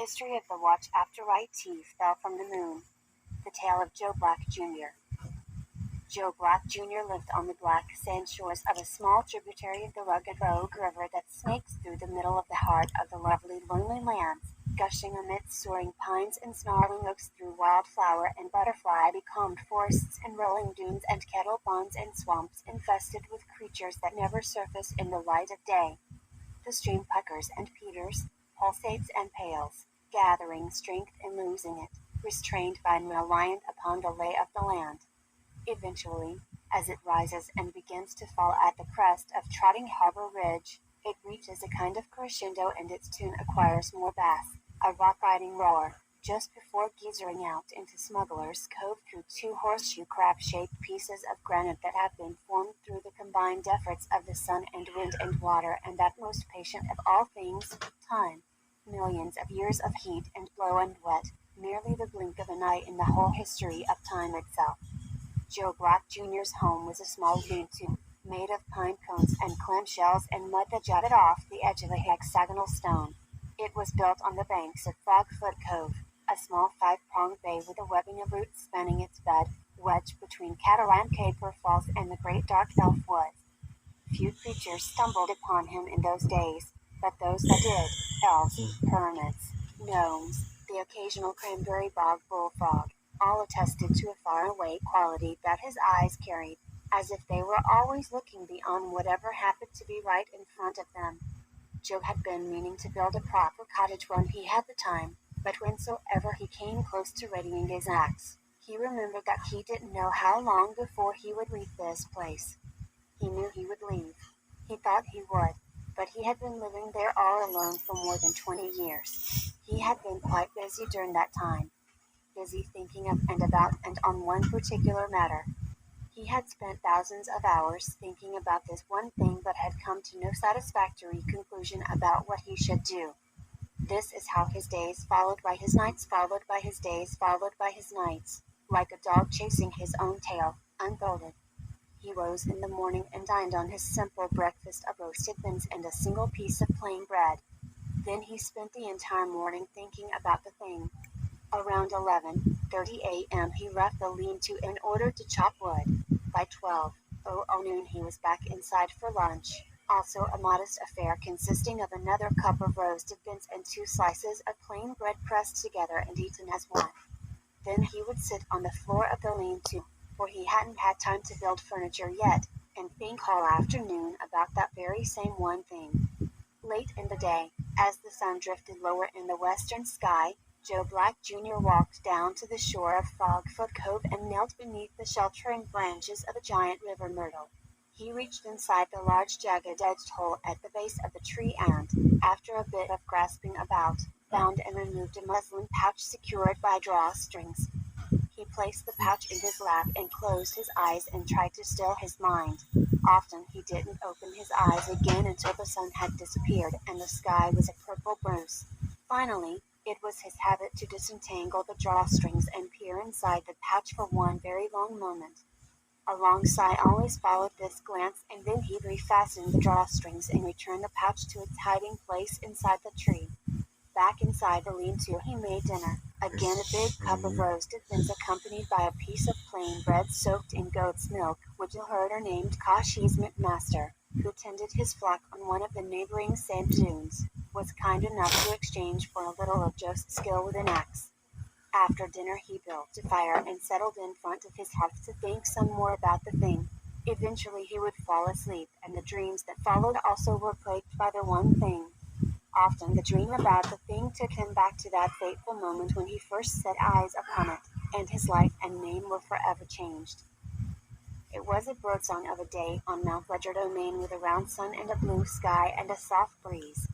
history of the watch after right teeth fell from the moon. The tale of Joe Black Jr. Joe Black Jr. lived on the black sand shores of a small tributary of the rugged Rogue River that snakes through the middle of the heart of the lovely lonely lands, gushing amidst soaring pines and snarling oaks through wildflower and butterfly-becalmed forests and rolling dunes and kettle ponds and swamps infested with creatures that never surface in the light of day. The stream puckers and peters, pulsates and pales, gathering strength and losing it, restrained by and reliant upon the lay of the land. Eventually, as it rises and begins to fall at the crest of Trotting Harbor Ridge, it reaches a kind of crescendo and its tune acquires more bass, a rock-riding roar, just before geezering out into Smuggler's Cove through two horseshoe crab-shaped pieces of granite that have been formed through the combined efforts of the sun and wind and water and that most patient of all things, time. Millions of years of heat and blow and wet, merely the blink of an eye in the whole history of time itself. Joe Black Jr.'s home was a small lean-to, made of pine cones and clamshells and mud that jutted off the edge of a hexagonal stone. It was built on the banks of Frogfoot Cove, a small five-pronged bay with a webbing of roots spanning its bed, wedged between Cataract Caper Falls and the great dark elf woods. Few creatures stumbled upon him in those days, but those that did, elves, hermits, gnomes, the occasional cranberry bog bullfrog, all attested to a far-away quality that his eyes carried, as if they were always looking beyond whatever happened to be right in front of them. Joe had been meaning to build a proper cottage when he had the time, but whensoever he came close to readying his axe, he remembered that he didn't know how long before he would leave this place. He knew he would leave. He thought he would, but he had been living there all alone for more than 20 years. He had been quite busy during that time, busy thinking of and about and on one particular matter. He had spent thousands of hours thinking about this one thing but had come to no satisfactory conclusion about what he should do. This is how his days followed by his nights followed by his days followed by his nights, like a dog chasing his own tail, unfolded. He rose in the morning and dined on his simple breakfast of roasted beans and a single piece of plain bread. Then he spent the entire morning thinking about the thing. Around 11:30 a.m. he left the lean-to in order to chop wood. By 12:00 noon he was back inside for lunch, also a modest affair consisting of another cup of roasted beans and two slices of plain bread pressed together and eaten as one. Then he would sit on the floor of the lean-to, for he hadn't had time to build furniture yet, and think all afternoon about that very same one thing. Late in the day, as the sun drifted lower in the western sky, Joe Black Jr. walked down to the shore of Frogfoot Cove and knelt beneath the sheltering branches of a giant river myrtle. He reached inside the large jagged-edged hole at the base of the tree and, after a bit of grasping about, found and removed a muslin pouch secured by drawstrings. He placed the pouch in his lap and closed his eyes and tried to still his mind. Often he didn't open his eyes again until the sun had disappeared and the sky was a purple bruise. Finally, it was his habit to disentangle the drawstrings and peer inside the pouch for one very long moment. A long sigh always followed this glance, and then he'd refasten the drawstrings and return the pouch to its hiding place inside the tree. Back inside the lean-to he made dinner. Again a big cup of roasted beans accompanied by a piece of plain bread soaked in goat's milk, which a herder named Kashi's McMaster, who tended his flock on one of the neighboring sand dunes, was kind enough to exchange for a little of Joe's skill with an axe. After dinner he built a fire and settled in front of his hearth to think some more about the thing. Eventually he would fall asleep, and the dreams that followed also were plagued by the one thing. Often the dream about the thing took him back to that fateful moment when he first set eyes upon it, and his life and name were forever changed. It was a birdsong of a day on Mount Ledger Domain with a round sun and a blue sky and a soft breeze.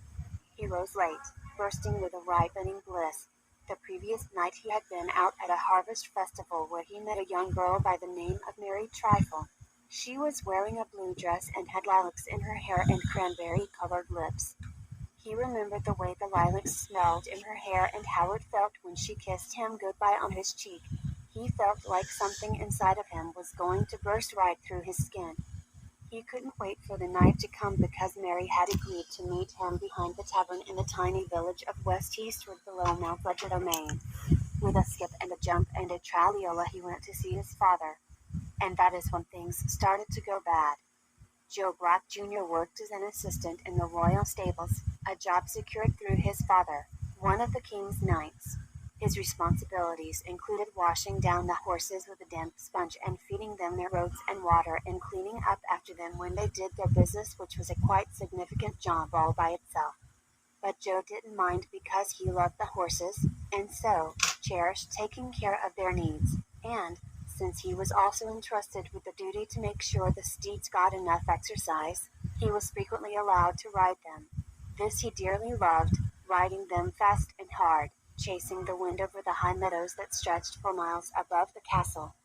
He rose late, bursting with a ripening bliss. The previous night he had been out at a harvest festival where he met a young girl by the name of Mary Trifle. She was wearing a blue dress and had lilacs in her hair and cranberry-colored lips. He remembered the way the lilacs smelled in her hair and how it felt when she kissed him goodbye on his cheek. He felt like something inside of him was going to burst right through his skin. He couldn't wait for the night to come because Mary had agreed to meet him behind the tavern in the tiny village of West Eastwood below Mount Ledyard, Maine. With a skip and a jump and a traliola he went to see his father. And that is when things started to go bad. Joe Black Jr. worked as an assistant in the royal stables, a job secured through his father, one of the king's knights. His responsibilities included washing down the horses with a damp sponge and feeding them their oats and water and cleaning up after them when they did their business, which was a quite significant job all by itself. But Joe didn't mind because he loved the horses, and so cherished taking care of their needs, and since he was also entrusted with the duty to make sure the steeds got enough exercise, he was frequently allowed to ride them. This he dearly loved, riding them fast and hard, chasing the wind over the high meadows that stretched for miles above the castle.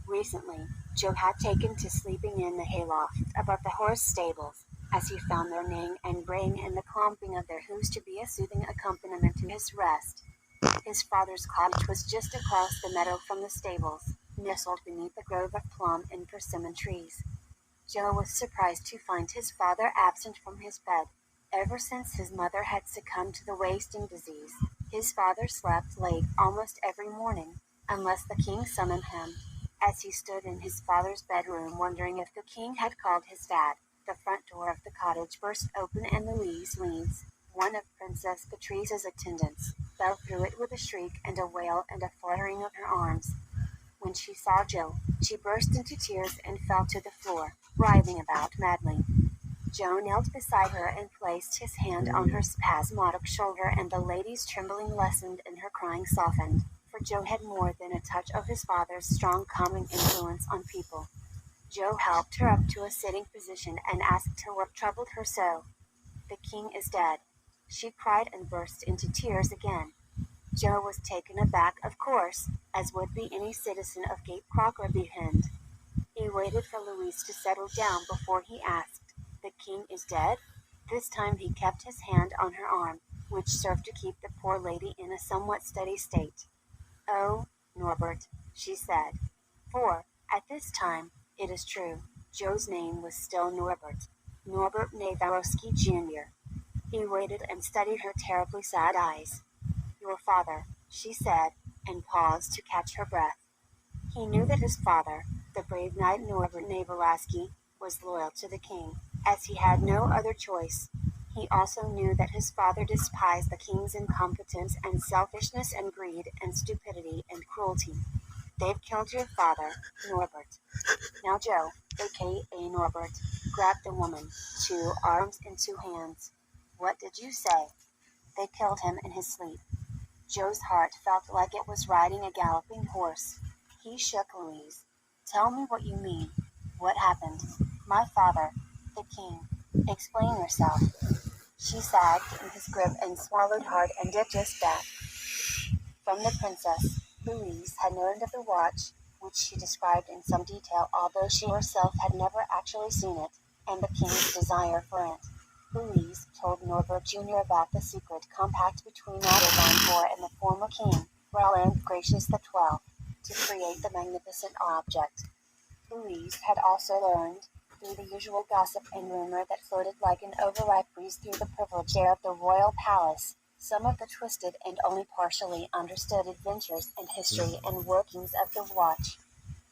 Recently, Joe had taken to sleeping in the hayloft above the horse stables, as he found their neighing and braying and the clomping of their hooves to be a soothing accompaniment to his rest. His father's cottage was just across the meadow from the stables, nestled beneath a grove of plum and persimmon trees. Joe was surprised to find his father absent from his bed. Ever since his mother had succumbed to the wasting disease, his father slept late almost every morning, unless the king summoned him. As he stood in his father's bedroom wondering if the king had called his dad, the front door of the cottage burst open and Louise Leeds, one of Princess Patrice's attendants, fell through it with a shriek and a wail and a fluttering of her arms. When she saw Joe, she burst into tears and fell to the floor, writhing about madly. Joe knelt beside her and placed his hand on her spasmodic shoulder, and the lady's trembling lessened and her crying softened, for Joe had more than a touch of his father's strong calming influence on people. Joe helped her up to a sitting position and asked her what troubled her so. "The king is dead," she cried and burst into tears again. Joe was taken aback, of course, as would be any citizen of Cape Crockerbie Hend. He waited for Louise to settle down before he asked, "The king is dead?" This time he kept his hand on her arm, which served to keep the poor lady in a somewhat steady state. "Oh, Norbert," she said. For, at this time, it is true, Joe's name was still Norbert. Norbert Navarowski Jr. He waited and studied her terribly sad eyes. "Your father," she said, and paused to catch her breath. He knew that his father, the brave knight Norbert Navarowski, was loyal to the king, as he had no other choice. He also knew that his father despised the king's incompetence and selfishness and greed and stupidity and cruelty. "They've killed your father, Norbert." Now Joe, a.k.a. Norbert, grabbed the woman, 2 arms and 2 hands. "What did you say?" "They killed him in his sleep." Joe's heart felt like it was riding a galloping horse. He shook Louise. "Tell me what you mean. What happened?" "My father, the king." "Explain yourself." She sagged in his grip and swallowed hard and did just that. From the princess, Louise had learned of the watch, which she described in some detail although she herself had never actually seen it, and the king's desire for it. Louise told Norbert Jr. about the secret compact between Madame Von and the former king, Roland Gracious XII, to create the magnificent object. Louise had also learned, through the usual gossip and rumor that floated like an overripe breeze through the privileged air of the royal palace, some of the twisted and only partially understood adventures and history and workings of the watch.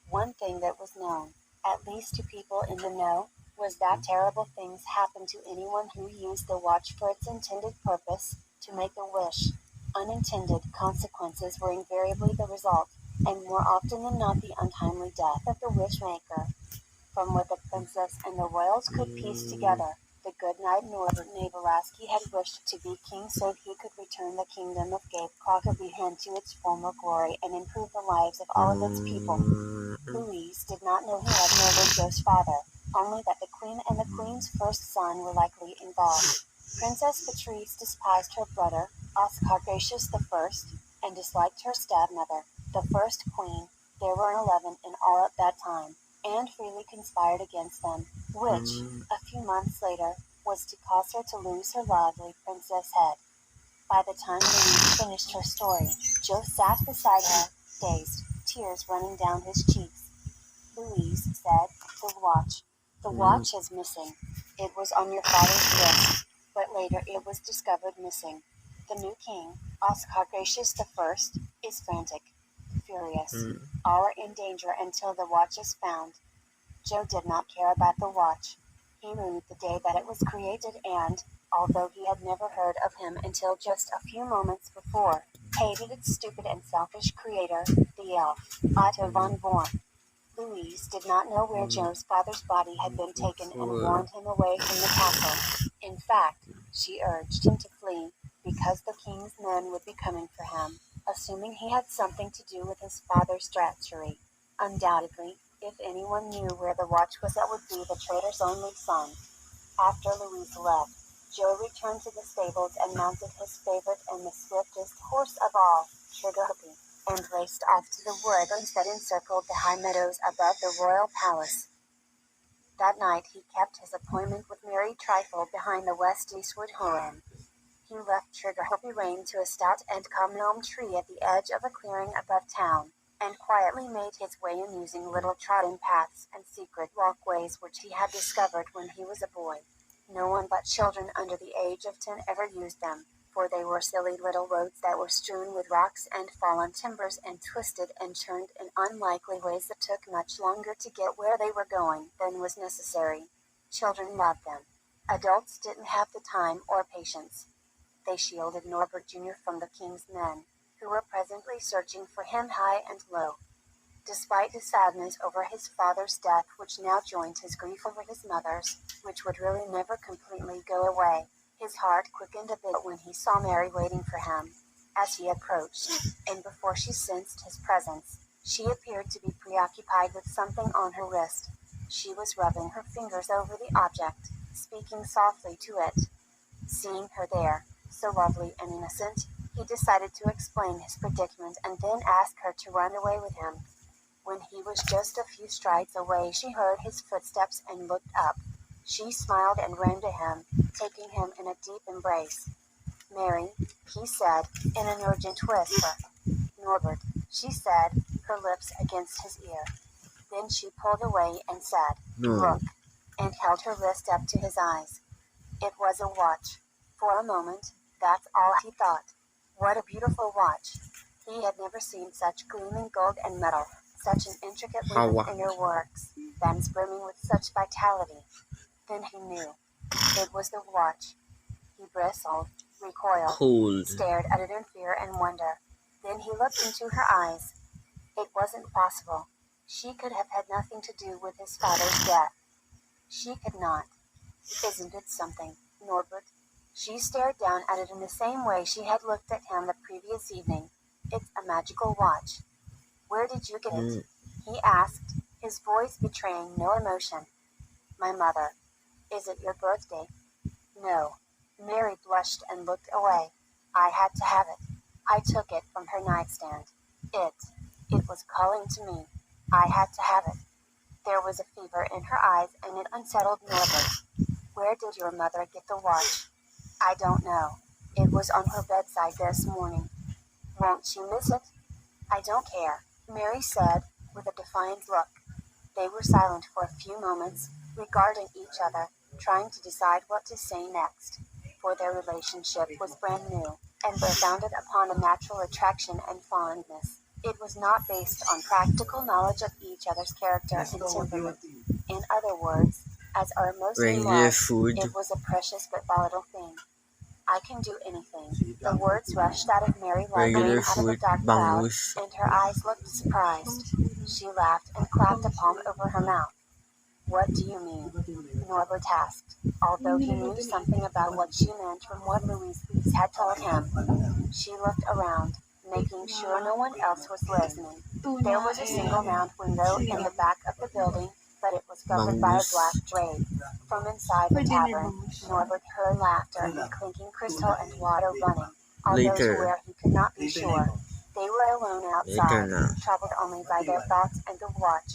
One thing that was known, at least to people in the know, was that terrible things happened to anyone who used the watch for its intended purpose, to make a wish. Unintended consequences were invariably the result, and more often than not the untimely death of the wish-maker. From what the princess and the royals could piece together, the good knight Norbert Navarowski had wished to be king so he could return the kingdom of Cape Crockerbie Hend to its former glory and improve the lives of all of its people. Louise did not know he had murdered Joe's father, only that the queen and the queen's first son were likely involved. Princess Patrice despised her brother, Oscar Gracious I, and disliked her stepmother, the first queen. There were 11 in all at that time, and freely conspired against them, which, a few months later, was to cause her to lose her lovely princess head. By the time Louise finished her story, Joe sat beside her, dazed, tears running down his cheeks. "Louise said, the watch. The watch is missing. It was on your father's wrist, but later it was discovered missing. The new king, Oscar Gracious I, is frantic, furious. All are in danger until the watch is found. Joe did not care about the watch. He knew the day that it was created and, although he had never heard of him until just a few moments before, hated its stupid and selfish creator, the elf, Otto von Born. Louise did not know where Joe's father's body had been taken and warned him away from the castle. In fact, she urged him to flee, because the king's men would be coming for him, assuming he had something to do with his father's treachery. Undoubtedly, if anyone knew where the watch was, that would be the traitor's only son. After Louise left, Joe returned to the stables and mounted his favorite and the swiftest horse of all, Trigger Happy, and raced off to the woodlands that encircled the high meadows above the royal palace. That night he kept his appointment with Mary Trifle behind the west eastward home. He left Trigger Happy rein to a stout and calm elm tree at the edge of a clearing above town, and quietly made his way in using little trodden paths and secret walkways which he had discovered when he was a boy. No one but children under the age of 10 ever used them, for they were silly little roads that were strewn with rocks and fallen timbers and twisted and turned in unlikely ways that took much longer to get where they were going than was necessary. Children loved them. Adults didn't have the time or patience. They shielded Norbert Jr. from the king's men, who were presently searching for him high and low. Despite his sadness over his father's death, which now joined his grief over his mother's, which would really never completely go away, his heart quickened a bit when he saw Mary waiting for him. As he approached, and before she sensed his presence, she appeared to be preoccupied with something on her wrist. She was rubbing her fingers over the object, speaking softly to it. Seeing her there, so lovely and innocent, he decided to explain his predicament and then ask her to run away with him. When he was just a few strides away, she heard his footsteps and looked up. She smiled and ran to him, taking him in a deep embrace. "Mary," he said, in an urgent whisper. "Norbert," she said, her lips against his ear. Then she pulled away and said, "Look," and held her wrist up to his eyes. It was a watch. For a moment, that's all he thought. What a beautiful watch. He had never seen such gleaming gold and metal, such an intricate loop of inner works, bands brimming with such vitality. Then he knew. It was the watch. He bristled, recoiled, stared at it in fear and wonder. Then he looked into her eyes. It wasn't possible. She could have had nothing to do with his father's death. She could not. Isn't it something, Norbert? She stared down at it in the same way she had looked at him the previous evening. It's a magical watch. Where did you get it? He asked, his voice betraying no emotion. My mother. Is it your birthday? No. Mary blushed and looked away. I had to have it. I took it from her nightstand. It was calling to me. I had to have it. There was a fever in her eyes and it unsettled Norbert. Where did your mother get the watch? I don't know. It was on her bedside this morning. Won't you miss it? I don't care, Mary said, with a defiant look. They were silent for a few moments, regarding each other, trying to decide what to say next, for their relationship was brand new, and was founded upon a natural attraction and fondness. It was not based on practical knowledge of each other's character and temperament. In other words, as our most love, it was a precious but volatile thing. I can do anything. The words rushed out of Mary like rain out of a dark cloud, and her eyes looked surprised. She laughed and clapped a palm over her mouth. What do you mean? Norbert asked, although he knew something about what she meant from what Louise had told him. She looked around, making sure no one else was listening. There was a single round window in the back of the building, but it was covered by a black drape. From inside the tavern, Norbert heard laughter and clinking crystal and water running, although to where he could not be sure. They were alone outside, troubled only by their thoughts and the watch.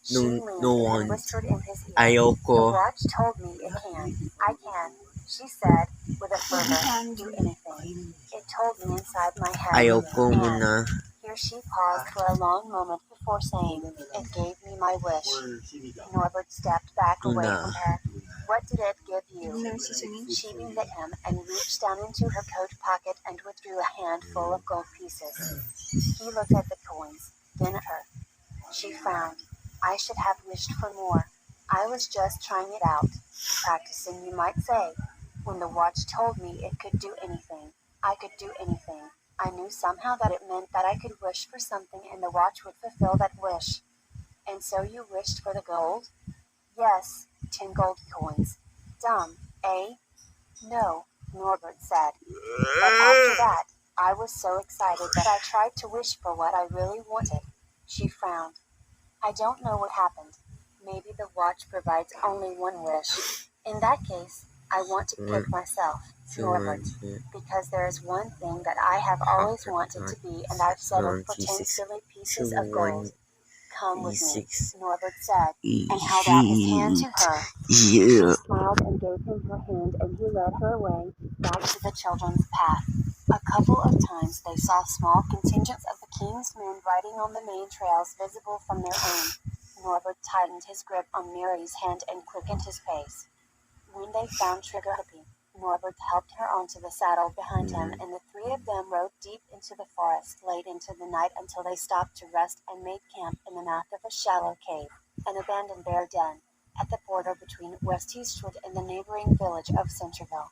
She leaned and whispered in his ear. The watch told me it can. I can, she said, with a fervor, do anything. It told me inside my head. And here she paused for a long moment before before saying, "It gave me my wish." Norbert stepped back away from her. "What did it give you?" She beamed at him and reached down into her coat pocket and withdrew a handful of gold pieces. He looked at the coins, then at her. She frowned. "I should have wished for more. I was just trying it out. Practicing, you might say. When the watch told me it could do anything, I could do anything. I knew somehow that it meant that I could wish for something and the watch would fulfill that wish." "And so you wished for the gold?" "Yes, 10 gold coins." "Dumb, eh?" "No," Norbert said. "But after that, I was so excited that I tried to wish for what I really wanted." She frowned. "I don't know what happened. Maybe the watch provides only one wish. In that case, I want to pick myself, Norbert, because there is one thing that I have always wanted to be, and I've settled for 10 silly pieces of gold. Come with me," Norbert said, and held out his hand to her. She smiled and gave him her hand, and he led her away, back to the children's path. A couple of times they saw small contingents of the king's men riding on the main trails visible from their own. Norbert tightened his grip on Mary's hand and quickened his pace. When they found Trigger Happy, Norbert helped her onto the saddle behind him, and the three of them rode deep into the forest late into the night until they stopped to rest and made camp in the mouth of a shallow cave, an abandoned bear den, at the border between West Eastwood and the neighboring village of Centerville.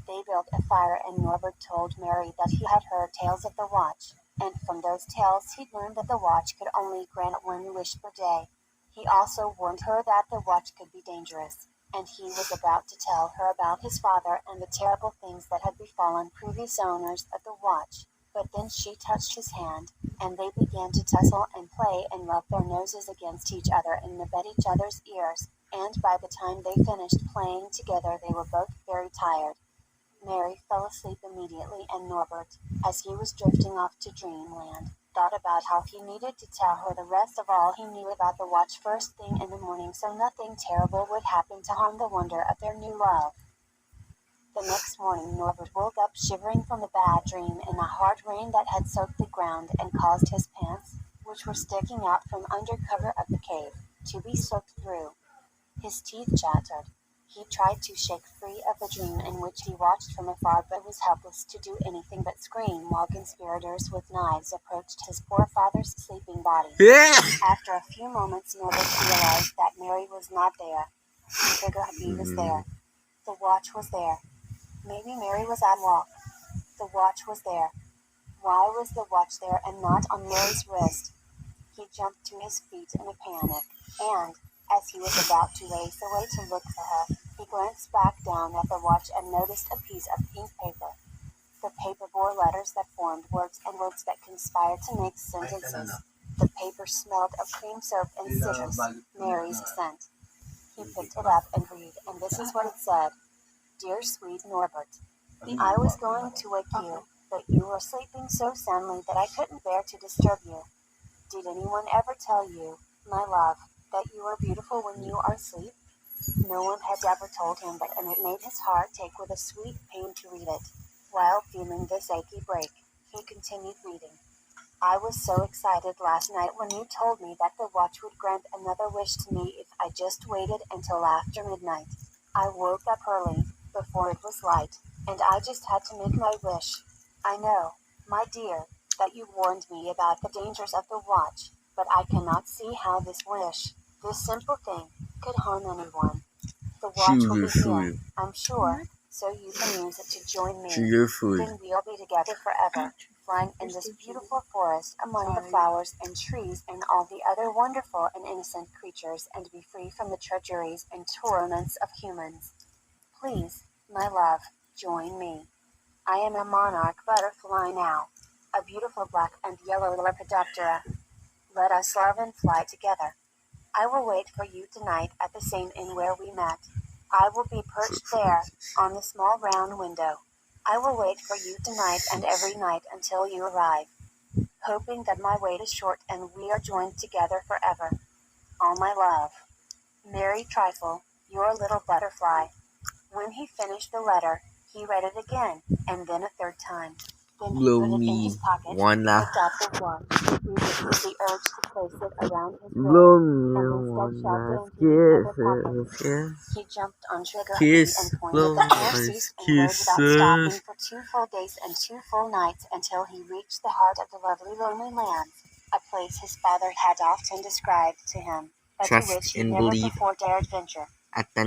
They built a fire, and Norbert told Mary that he had heard tales of the watch, and from those tales he'd learned that the watch could only grant one wish per day. He also warned her that the watch could be dangerous, and he was about to tell her about his father and the terrible things that had befallen previous owners of the watch. But then she touched his hand, and they began to tussle and play and rub their noses against each other and nib at each other's ears, and by the time they finished playing together they were both very tired. Mary fell asleep immediately, and Norbert, as he was drifting off to dreamland, thought about how he needed to tell her the rest of all he knew about the watch first thing in the morning so nothing terrible would happen to harm the wonder of their new love. The next morning Norbert woke up shivering from a bad dream in a hard rain that had soaked the ground and caused his pants, which were sticking out from under cover of the cave, to be soaked through. His teeth chattered. He tried to shake free of the dream in which he watched from afar but was helpless to do anything but scream while conspirators with knives approached his poor father's sleeping body. After a few moments Norbert realized that Mary was not there. Trigger Happy was there. The watch was there. Maybe Mary was at walk. The watch was there. Why was the watch there and not on Mary's wrist? He jumped to his feet in a panic, and, as he was about to race away to look for her, he glanced back down at the watch and noticed a piece of pink paper. The paper bore letters that formed words and words that conspired to make sentences. The paper smelled of cream soap and citrus, Mary's scent. He picked it up and read, and this is what it said. "Dear sweet Norbert, I was going to wake you, but you were sleeping so soundly that I couldn't bear to disturb you. Did anyone ever tell you, my love, that you are beautiful when you are asleep?" No one had ever told him that, and it made his heart take with a sweet pain to read it. While feeling this achy break, he continued reading. "I was so excited last night when you told me that the watch would grant another wish to me if I just waited until after midnight. I woke up early, before it was light, and I just had to make my wish. I know, my dear, that you warned me about the dangers of the watch, but I cannot see how this wish, this simple thing, could harm anyone. The watch will be here, I'm sure, so you can use it to join me. Then we'll be together forever, flying in this beautiful forest among the flowers and trees and all the other wonderful and innocent creatures, and be free from the treacheries and torments of humans. Please, my love, join me. I am a monarch butterfly now, a beautiful black and yellow Lepidoptera. Let us love and fly together. I will wait for you tonight at the same inn where we met. I will be perched there, on the small round window. I will wait for you tonight and every night until you arrive, hoping that my wait is short and we are joined together forever. All my love. Mary Trifle, your little butterfly." When he finished the letter, he read it again, and then a third time. Then he Blow put it in me. his pocket, Wanna picked up the watch, resisted the urge to place it around his blow wrist, me. and instead shoved it Wanna into his other pocket. kisses. He jumped on Sugar Honey Kiss. and pointed Blow the me. horses and rode without stopping Kisses. for 2 full days and 2 full nights until he reached the heart of the lovely lonely lands, a place his father had often described to him, but to Trust which he and never believe before dared venture. at the